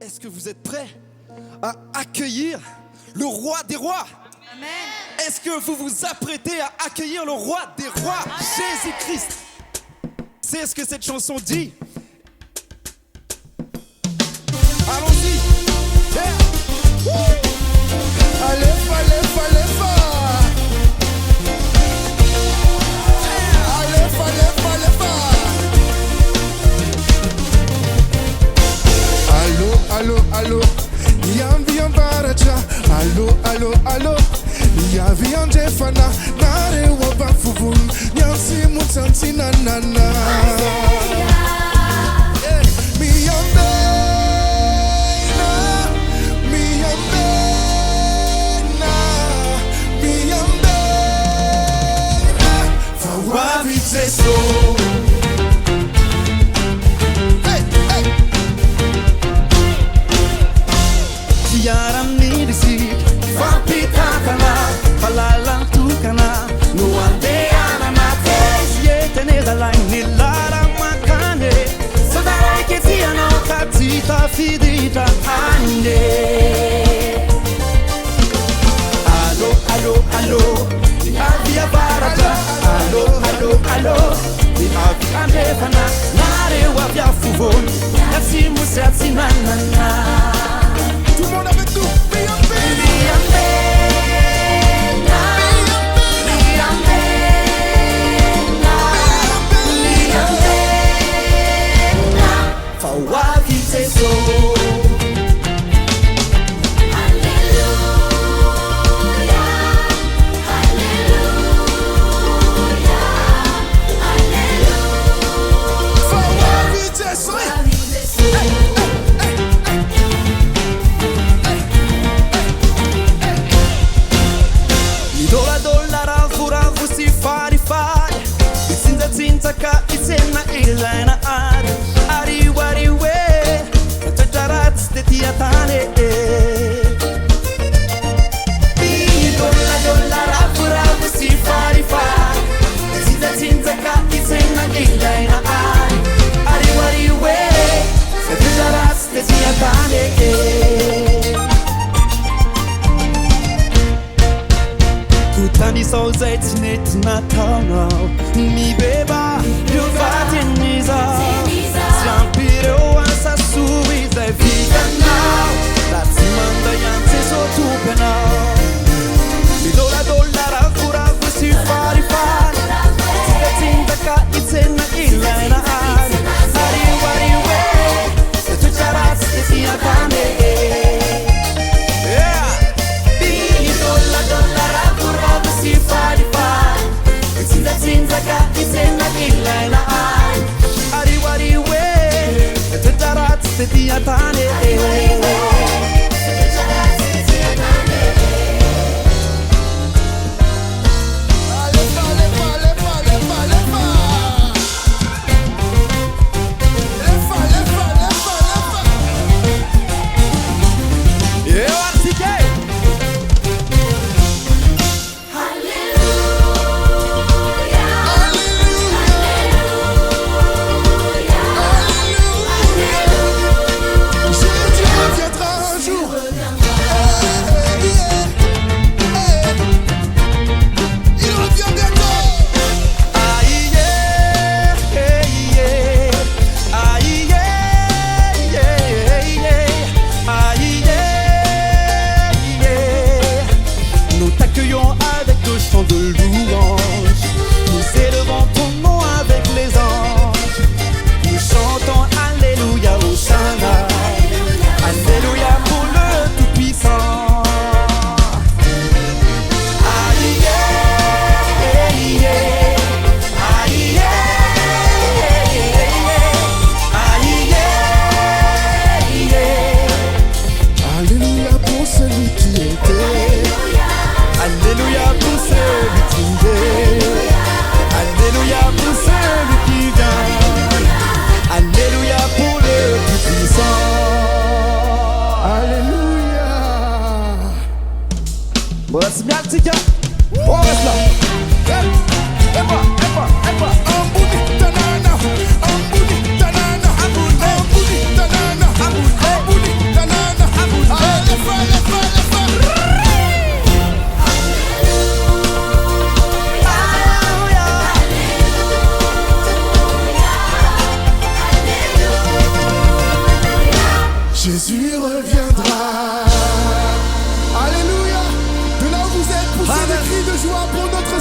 Est-ce que vous êtes prêts à accueillir le roi des rois? Amen. Est-ce que vous vous apprêtez à accueillir le roi des rois, Jésus-Christ? C'est ce que cette chanson dit. Allons-y. Yeah. Allez, allez, allez, allô, allô, Yambian Baraja, allô, allô, Yavian Jefana, Nare Wabafubun, Yansi Mutansi Nanana. Fidita ande. Allo, allo, allo, di avia barata. Allo, allo, allo, di avia andefana. Nare wavia fuvon, yatsi musatsi nanana. Tout le monde avec nous, mi beba, io fatiniza, Siampiro ansa suiza e figa now. La zimanda yante so tupe now. Mi dollara fura si fari fari. Tika tinta ka itena ilaina ari. Ari we, se tu charas e si akane. Jésus reviendra. Alléluia. De là où vous êtes, poussez des cris de joie pour notre